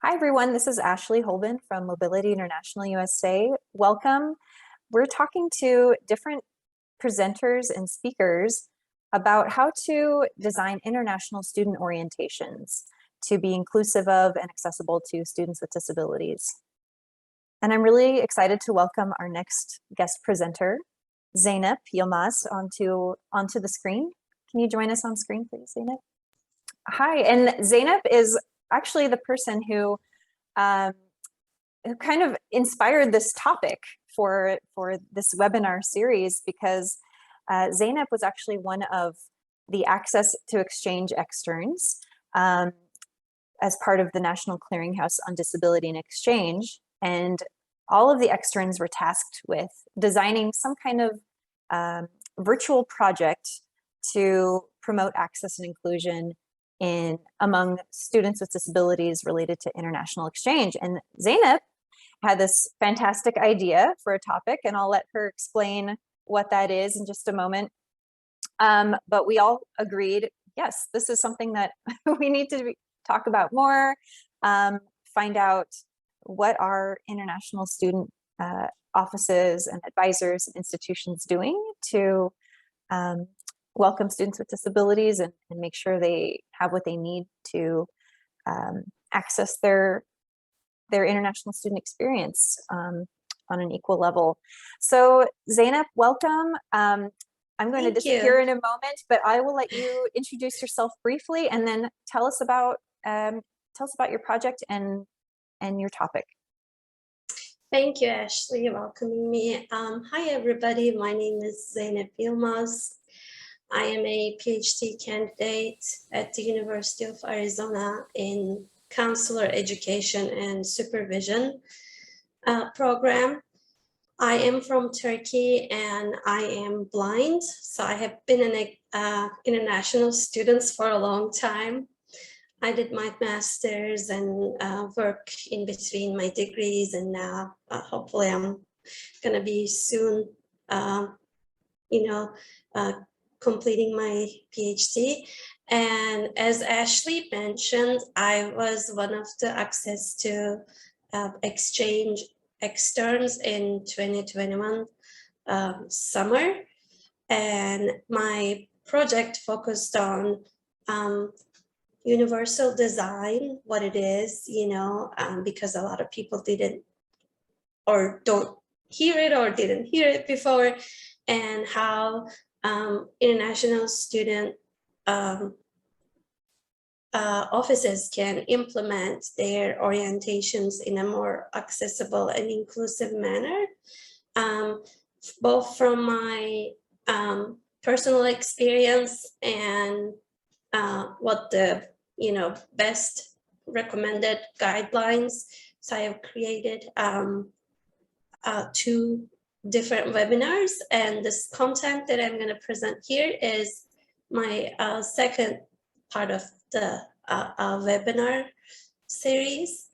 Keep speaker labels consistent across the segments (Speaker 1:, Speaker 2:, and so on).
Speaker 1: Hi, everyone. This is Ashley Holben from Mobility International USA. Welcome. We're talking to different presenters and speakers about how to design international student orientations to be inclusive of and accessible to students with disabilities. And I'm really excited to welcome our next guest presenter, Zeynep Yilmaz, onto the screen. Can you join us on screen, please, Zeynep? Hi, and Zeynep is actually the person who kind of inspired this topic for this webinar series, because Zeynep was actually one of the Access to Exchange externs as part of the National Clearinghouse on Disability and Exchange. And all of the externs were tasked with designing some kind of virtual project to promote access and inclusion among students with disabilities related to international exchange. And Zeynep had this fantastic idea for a topic, and I'll let her explain what that is in just a moment. But we all agreed, yes, this is something that we need to talk about more, find out what are international student offices and advisors and institutions doing to welcome students with disabilities and make sure they have what they need to access their international student experience on an equal level. So Zeynep, welcome. I'm going to disappear in a moment, but I will let you introduce yourself briefly and then tell us about your project and your topic.
Speaker 2: Thank you, Ashley, welcoming me. Hi, everybody. My name is Zeynep Yilmaz. I am a Ph.D. candidate at the University of Arizona in Counselor Education and Supervision program. I am from Turkey and I am blind, so I have been an international student for a long time. I did my master's and work in between my degrees, and now hopefully I'm gonna be soon, completing my PhD. And as Ashley mentioned, I was one of the Access to Exchange externs in 2021 summer. And my project focused on universal design, what it is, because a lot of people didn't or don't hear it or didn't hear it before, and how international student offices can implement their orientations in a more accessible and inclusive manner, both from my personal experience and what the best recommended guidelines. So I have created 2 different webinars, and this content that I'm going to present here is my second part of the webinar series.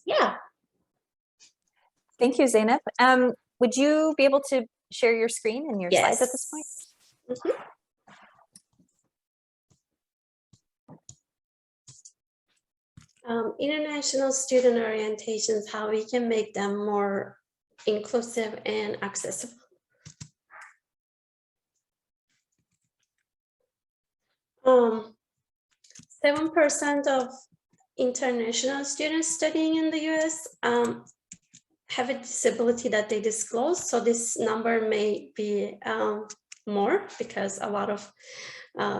Speaker 2: Yeah.
Speaker 1: Thank you, Zeynep. Would you be able to share your screen and your slides at this point?
Speaker 2: Mm-hmm. International student orientations, how we can make them more inclusive and accessible. Um, 7% of international students studying in the US have a disability that they disclose. So this number may be more, because a lot of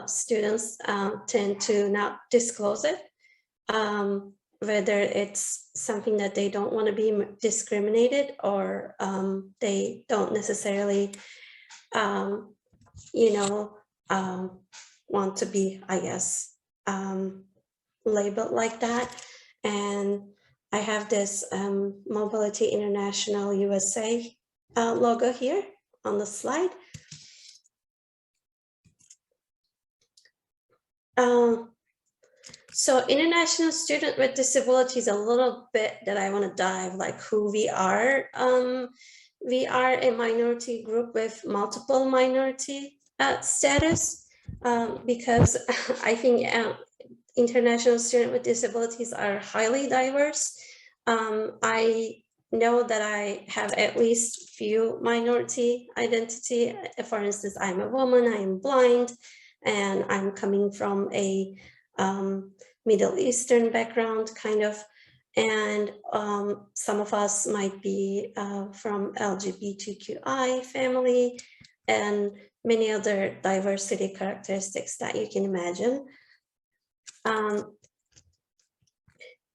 Speaker 2: students tend to not disclose it. Whether it's something that they don't want to be discriminated, or they don't necessarily, want to be, I guess, labeled like that. And I have this Mobility International USA logo here on the slide. So international student with disabilities, a little bit that I want to dive, like who we are. We are a minority group with multiple minority status, because I think international students with disabilities are highly diverse. I know that I have at least few minority identity. For instance, I'm a woman, I'm blind, and I'm coming from a Middle Eastern background, kind of, and some of us might be from LGBTQI family, and many other diversity characteristics that you can imagine.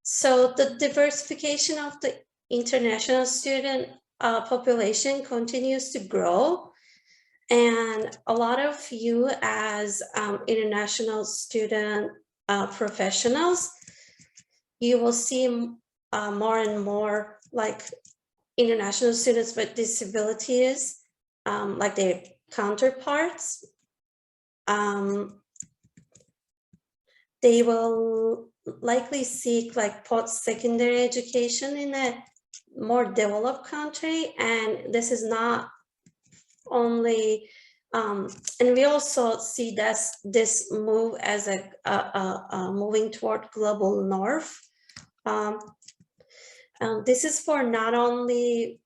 Speaker 2: So the diversification of the international student population continues to grow, and a lot of you as international student professionals, you will see more and more like international students with disabilities, like their counterparts. They will likely seek like post-secondary education in a more developed country, and this is not only and we also see this move as a moving toward global north. This is for not only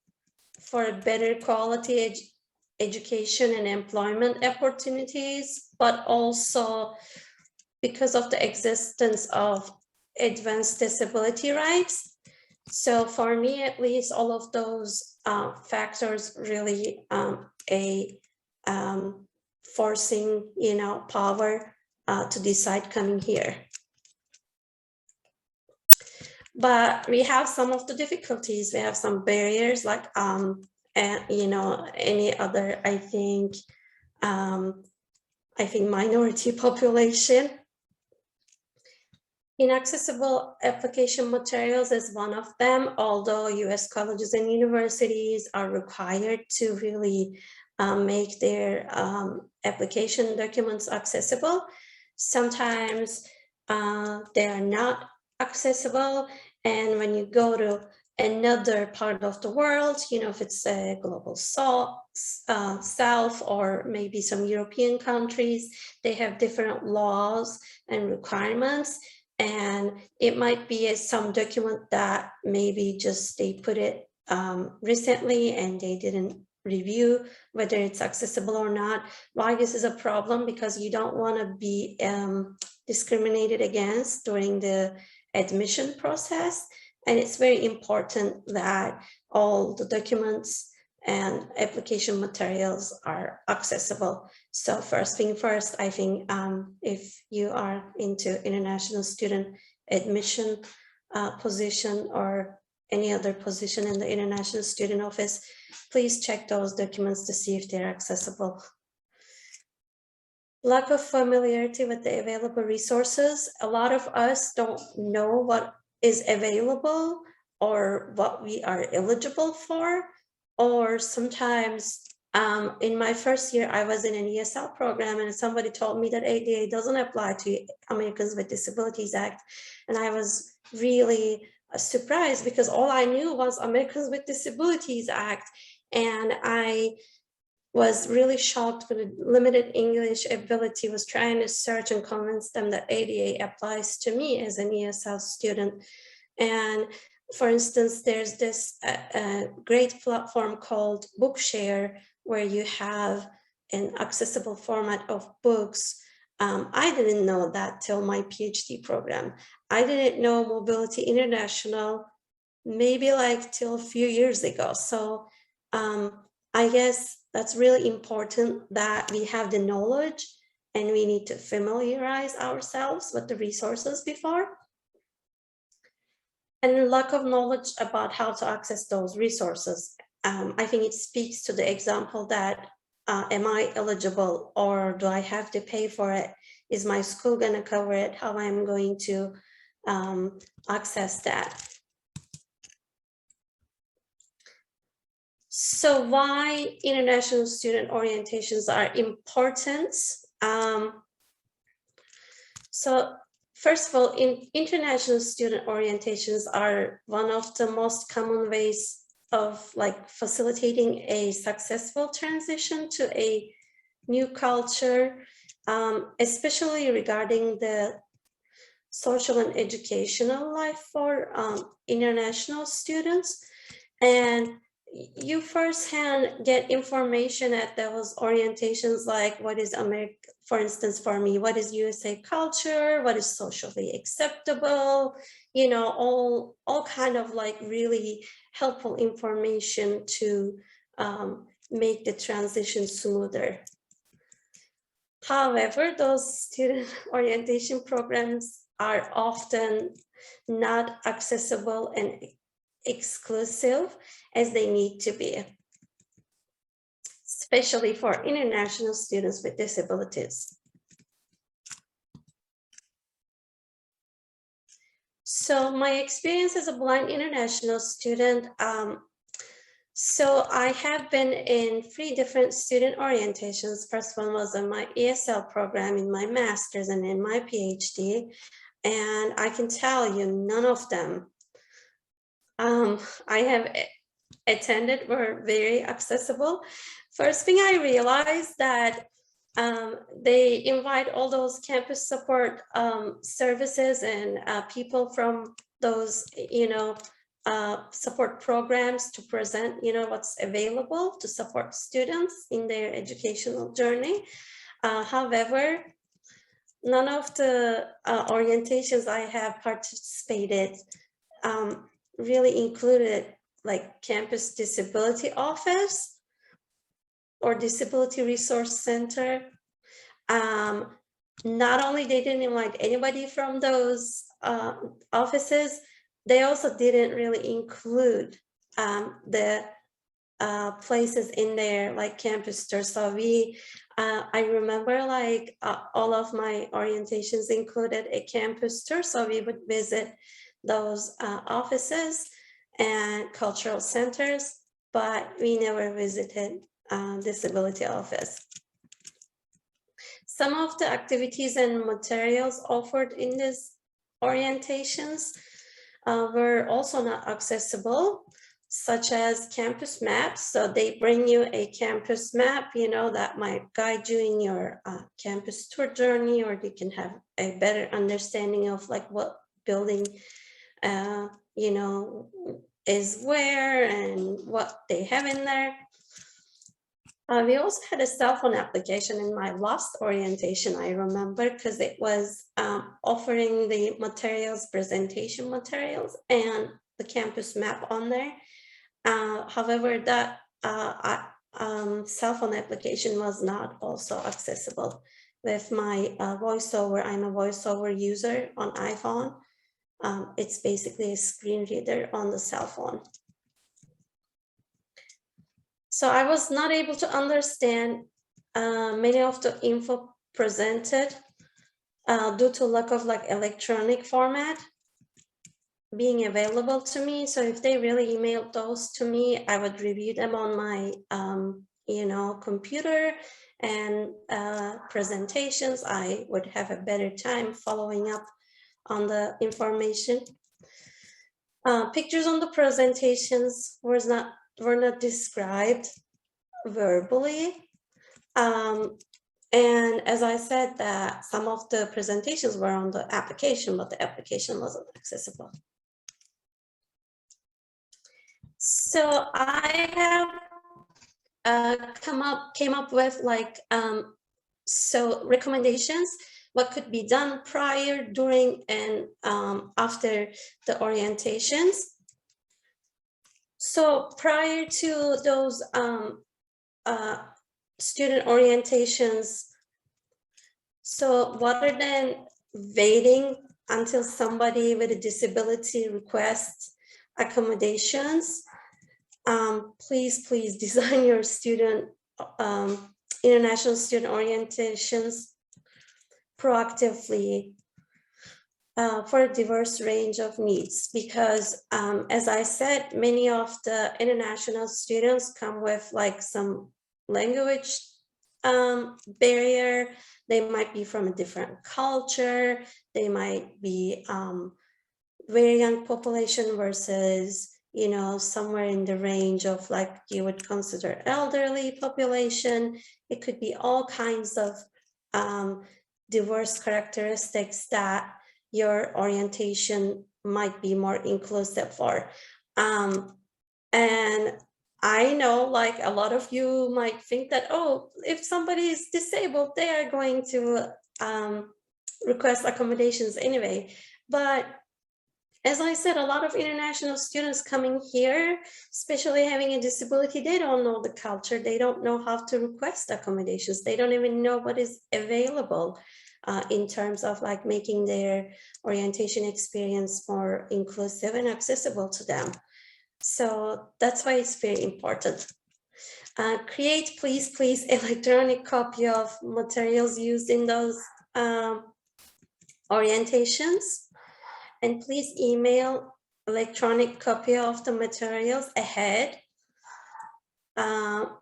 Speaker 2: for a better quality education and employment opportunities, but also because of the existence of advanced disability rights. So for me, at least, all of those factors really forcing, power to decide coming here. But we have some of the difficulties. We have some barriers, like and any other. I think minority population. Inaccessible application materials is one of them, although US colleges and universities are required to really make their application documents accessible. Sometimes they are not accessible, and when you go to another part of the world, if it's a global south or maybe some European countries, they have different laws and requirements. And it might be some document that maybe just they put it recently and they didn't review whether it's accessible or not. Why this is a problem? Because you don't want to be discriminated against during the admission process. And it's very important that all the documents and application materials are accessible. So first thing first, I think if you are into international student admission position or any other position in the International Student Office, please check those documents to see if they're accessible. Lack of familiarity with the available resources. A lot of us don't know what is available or what we are eligible for, or sometimes in my first year, I was in an ESL program and somebody told me that ADA doesn't apply to Americans with Disabilities Act. And I was really surprised because all I knew was Americans with Disabilities Act. And I was really shocked with limited English ability, was trying to search and convince them that ADA applies to me as an ESL student. And for instance, there's this great platform called Bookshare, where you have an accessible format of books. I didn't know that till my PhD program. I didn't know Mobility International, maybe like till a few years ago. So I guess that's really important that we have the knowledge and we need to familiarize ourselves with the resources before. And lack of knowledge about how to access those resources. I think it speaks to the example that am I eligible or do I have to pay for it? Is my school going to cover it? How I'm going to access that? So why international student orientations are important? So first of all, international student orientations are one of the most common ways of like facilitating a successful transition to a new culture, especially regarding the social and educational life for international students. And you firsthand get information at those orientations, like what is America, for instance, for me, what is USA culture, what is socially acceptable, you know, all kind of like really helpful information to make the transition smoother. However, those student orientation programs are often not accessible and exclusive as they need to be, especially for international students with disabilities. So my experience as a blind international student, so I have been in 3 different student orientations. First one was in my ASL program, in my master's, and in my PhD. And I can tell you, none of them I have attended were very accessible. First thing I realized that they invite all those campus support services and people from those, you know, support programs to present, you know, what's available to support students in their educational journey. However, none of the orientations I have participated really included like campus disability office or disability resource center. Not only they didn't invite anybody from those offices, they also didn't really include the places in there like campus tour. So I remember like all of my orientations included a campus tour. So we would visit those offices and cultural centers, but we never visited disability office. Some of the activities and materials offered in these orientations were also not accessible, such as campus maps. So they bring you a campus map, you know, that might guide you in your campus tour journey, or you can have a better understanding of like what building, you know, is where and what they have in there. We also had a cell phone application in my last orientation, I remember, because it was offering the materials, presentation materials, and the campus map on there. However, that cell phone application was not also accessible. With my VoiceOver, I'm a VoiceOver user on iPhone. It's basically a screen reader on the cell phone. So I was not able to understand many of the info presented due to lack of like electronic format being available to me. So if they really emailed those to me, I would review them on my you know, computer and presentations. I would have a better time following up on the information. Pictures on the presentations were not described verbally. And as I said, that some of the presentations were on the application, but the application wasn't accessible. So I have came up with like so recommendations, what could be done prior, during, and after the orientations. So prior to those student orientations, so rather than waiting until somebody with a disability requests accommodations, please design your student international student orientations proactively for a diverse range of needs, because as I said, many of the international students come with like some language barrier. They might be from a different culture. They might be very young population versus, you know, somewhere in the range of like you would consider elderly population. It could be all kinds of diverse characteristics that your orientation might be more inclusive for. And I know like a lot of you might think that, oh, if somebody is disabled, they are going to request accommodations anyway. But as I said, a lot of international students coming here, especially having a disability, they don't know the culture. They don't know how to request accommodations. They don't even know what is available in terms of like making their orientation experience more inclusive and accessible to them. So that's why it's very important. Create, please, electronic copy of materials used in those orientations. And please email electronic copy of the materials ahead,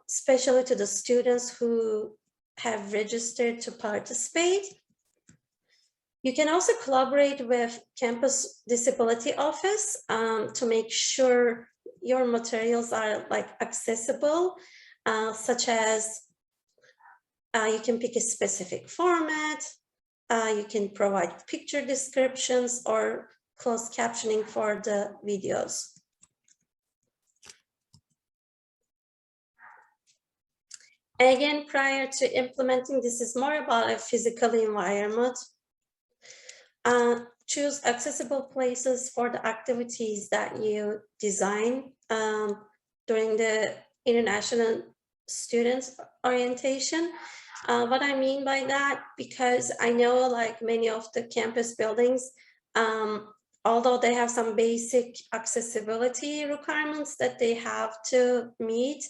Speaker 2: especially to the students who have registered to participate. You can also collaborate with campus disability office to make sure your materials are like accessible, such as you can pick a specific format, you can provide picture descriptions or closed captioning for the videos. Again, prior to implementing, this is more about a physical environment. Choose accessible places for the activities that you design during the international students orientation. What I mean by that, because I know like many of the campus buildings, although they have some basic accessibility requirements that they have to meet,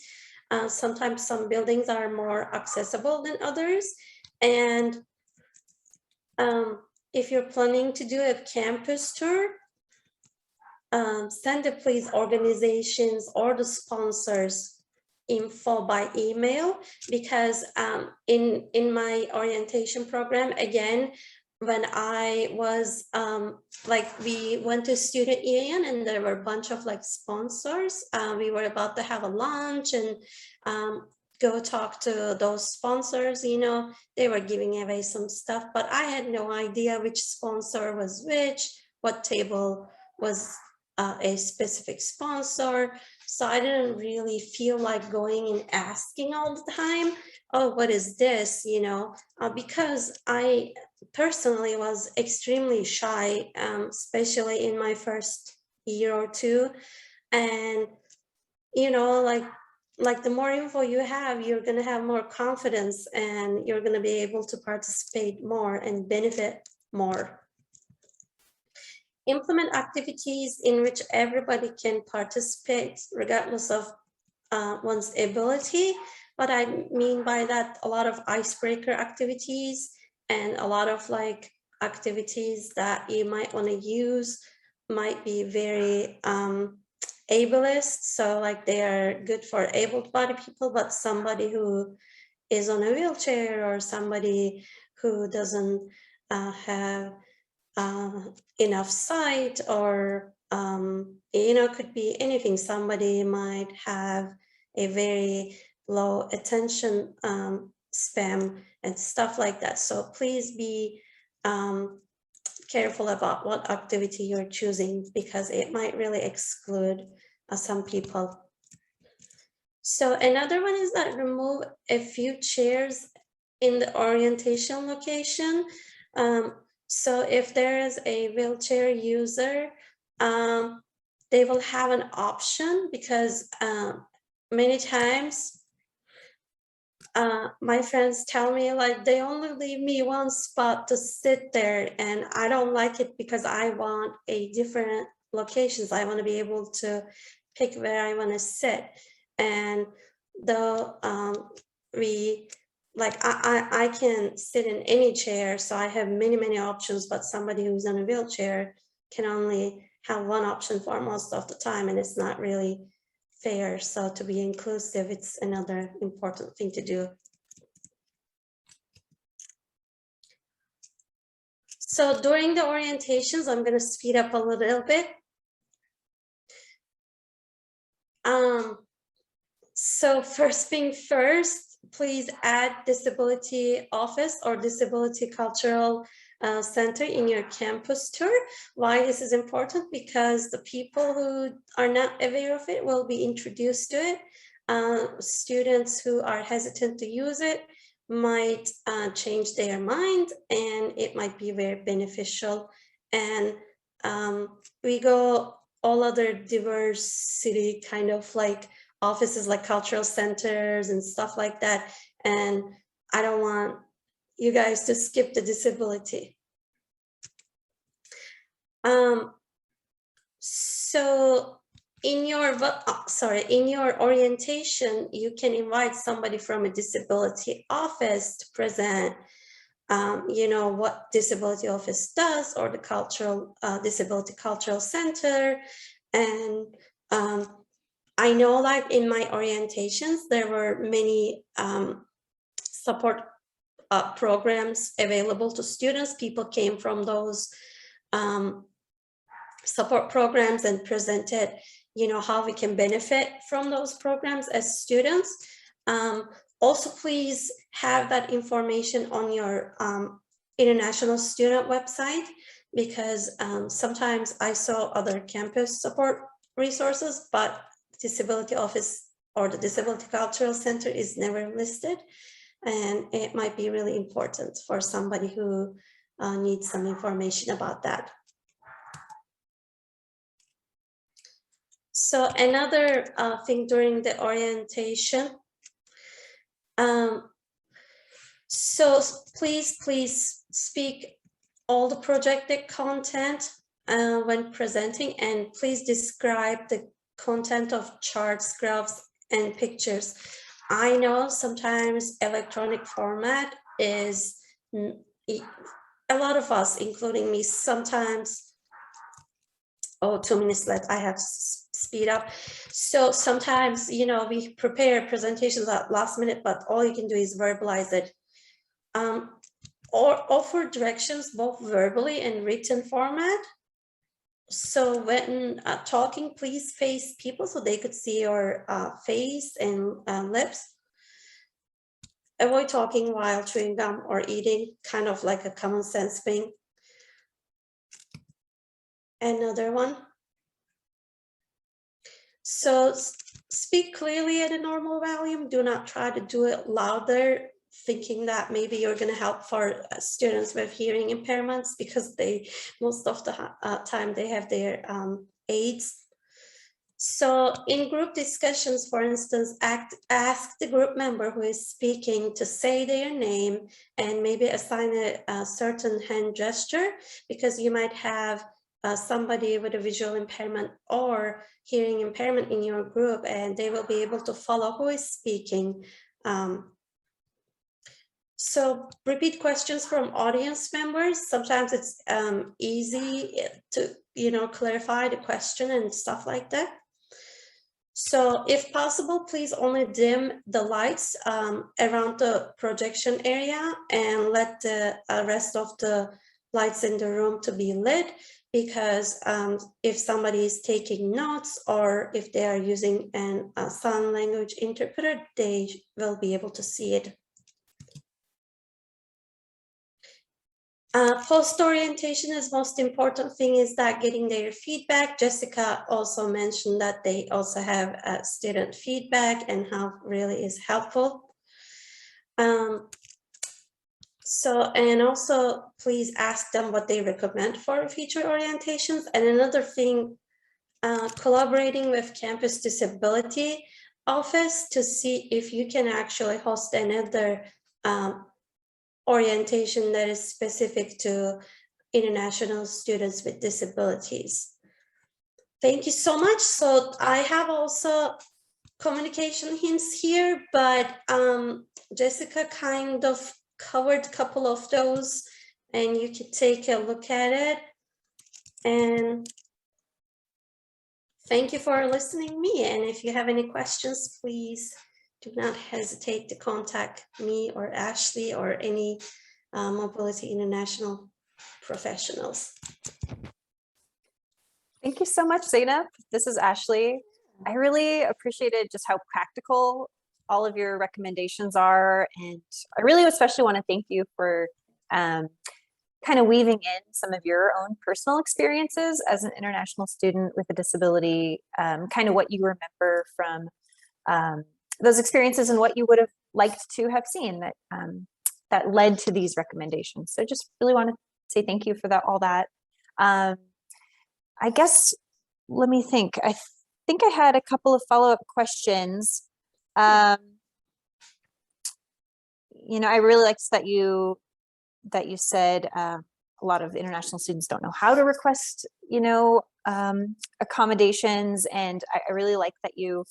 Speaker 2: sometimes some buildings are more accessible than others. And if you're planning to do a campus tour, send the please organizations or the sponsors info by email, because in my orientation program, again, when I was like, we went to student union and there were a bunch of like sponsors. We were about to have a lunch and go talk to those sponsors, you know, they were giving away some stuff, but I had no idea which sponsor was which, what table was a specific sponsor. So I didn't really feel like going and asking all the time, oh, what is this, you know, because I personally was extremely shy, especially in my first year or two. And, you know, like the more info you have, you're going to have more confidence and you're going to be able to participate more and benefit more. Implement activities in which everybody can participate regardless of one's ability. What I mean by that, a lot of icebreaker activities and a lot of like activities that you might want to use might be very ableist. So like they are good for able-bodied people, but somebody who is on a wheelchair or somebody who doesn't have enough sight, or you know, could be anything. Somebody might have a very low attention span and stuff like that. So please be careful about what activity you're choosing, because it might really exclude some people. So another one is that remove a few chairs in the orientation location. So if there is a wheelchair user, they will have an option, because many times my friends tell me like they only leave me one spot to sit there, and I don't like it because I want a different locations. I want to be able to pick where I want to sit. And though I can sit in any chair, so I have many options, but somebody who's in a wheelchair can only have one option for most of the time, and it's not really fair. So to be inclusive, it's another important thing to do. So during the orientations, I'm going to speed up a little bit. So first thing first, please add disability office or disability cultural Center in your campus tour. Why this is important? Because the people who are not aware of it will be introduced to it. Students who are hesitant to use it might change their mind, and it might be very beneficial. And we go all other diversity kind of like offices, like cultural centers and stuff like that. And I don't want you guys to skip the disability. So in your orientation, you can invite somebody from a disability office to present, you know, what disability office does, or the cultural disability cultural center. And I know, like in my orientations, there were many support programs available to students. People came from those support programs and presented, you know, how we can benefit from those programs as students. Also, please have that information on your international student website, because sometimes I saw other campus support resources, but disability office or the disability cultural center is never listed. And it might be really important for somebody who needs some information about that. So another thing during the orientation, so please speak all the projected content when presenting, and please describe the content of charts, graphs, and pictures. I know sometimes electronic format is, a lot of us, including me, sometimes, oh, 2 minutes left, I have speed up. So sometimes, you know, we prepare presentations at last minute, but all you can do is verbalize it. Or offer directions both verbally and written format. So when talking, please face people so they could see your face and lips. Avoid talking while chewing gum or eating, kind of like a common sense thing. Another one. So speak clearly at a normal volume. Do not try to do it louder, thinking that maybe you're going to help for students with hearing impairments, because they most of the time they have their aids. So in group discussions, for instance, ask the group member who is speaking to say their name and maybe assign a certain hand gesture, because you might have somebody with a visual impairment or hearing impairment in your group, and they will be able to follow who is speaking. So repeat questions from audience members. Sometimes it's easy to, you know, clarify the question and stuff like that. So if possible, please only dim the lights around the projection area and let the rest of the lights in the room to be lit, because if somebody is taking notes or if they are using a sign language interpreter, they will be able to see it. Post-orientation is most important thing is that getting their feedback. Jessica also mentioned that they also have student feedback and how really is helpful. And also please ask them what they recommend for future orientations. And another thing, collaborating with Campus Disability Office to see if you can actually host another orientation that is specific to international students with disabilities. Thank you so much. So I have also communication hints here, but Jessica kind of covered a couple of those, and you can take a look at it. And thank you for listening to me. And if you have any questions, please do not hesitate to contact me or Ashley or any Mobility International professionals.
Speaker 1: Thank you so much, Zeynep. This is Ashley. I really appreciated just how practical all of your recommendations are. And I really especially want to thank you for kind of weaving in some of your own personal experiences as an international student with a disability, kind of what you remember from those experiences and what you would have liked to have seen that that led to these recommendations. So just really want to say thank you for that, all that. I guess, let me think. I think I had a couple of follow-up questions. You know, I really liked that you said a lot of international students don't know how to request, you know, accommodations. And I really like that you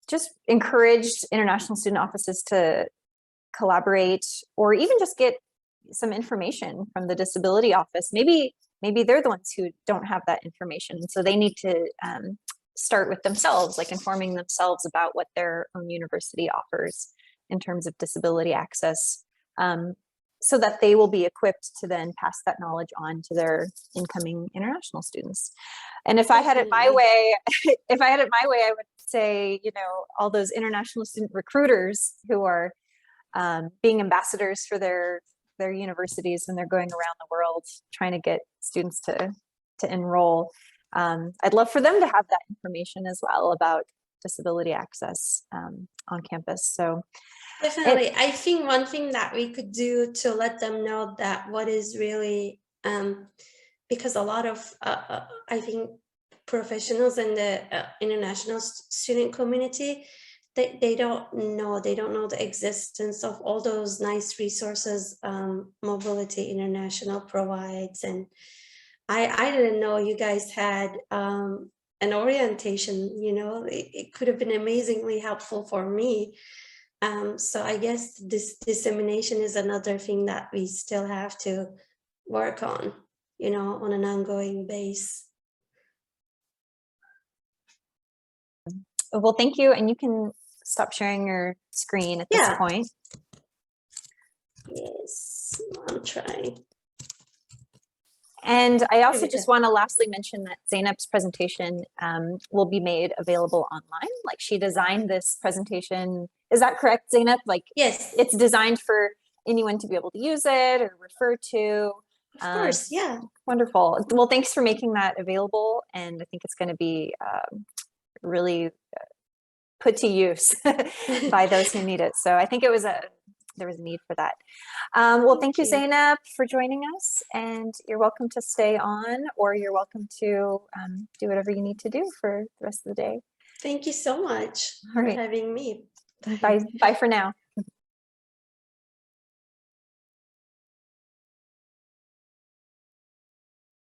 Speaker 1: just encouraged international student offices to collaborate or even just get some information from the disability office. Maybe they're the ones who don't have that information. And so they need to start with themselves, like informing themselves about what their own university offers in terms of disability access, so that they will be equipped to then pass that knowledge on to their incoming international students. And if I had it my way, I would say, you know, all those international student recruiters who are being ambassadors for their universities when they're going around the world trying to get students to enroll. I'd love for them to have that information as well about disability access on campus. So
Speaker 2: definitely, I think one thing that we could do to let them know that what is really, because a lot of, I think, professionals in the international student community, they don't know the existence of all those nice resources Mobility International provides. And I didn't know you guys had an orientation, you know. It could have been amazingly helpful for me. So I guess this dissemination is another thing that we still have to work on, you know, on an ongoing basis.
Speaker 1: well, thank you. And you can stop sharing your screen at this point.
Speaker 2: Yes, I'm trying.
Speaker 1: And I also just want to lastly mention that Zeynep's presentation will be made available online. Like, she designed this presentation. Is that correct, Zeynep? Like,
Speaker 2: yes,
Speaker 1: it's designed for anyone to be able to use it or refer to.
Speaker 2: Of course, yeah.
Speaker 1: Wonderful. Well, thanks for making that available. And I think it's going to be really put to use by those who need it. So I think there was a need for that. Well, thank you, Zeynep, for joining us, and you're welcome to stay on, or you're welcome to do whatever you need to do for the rest of the day.
Speaker 2: Thank you so much for having me.
Speaker 1: Bye for now.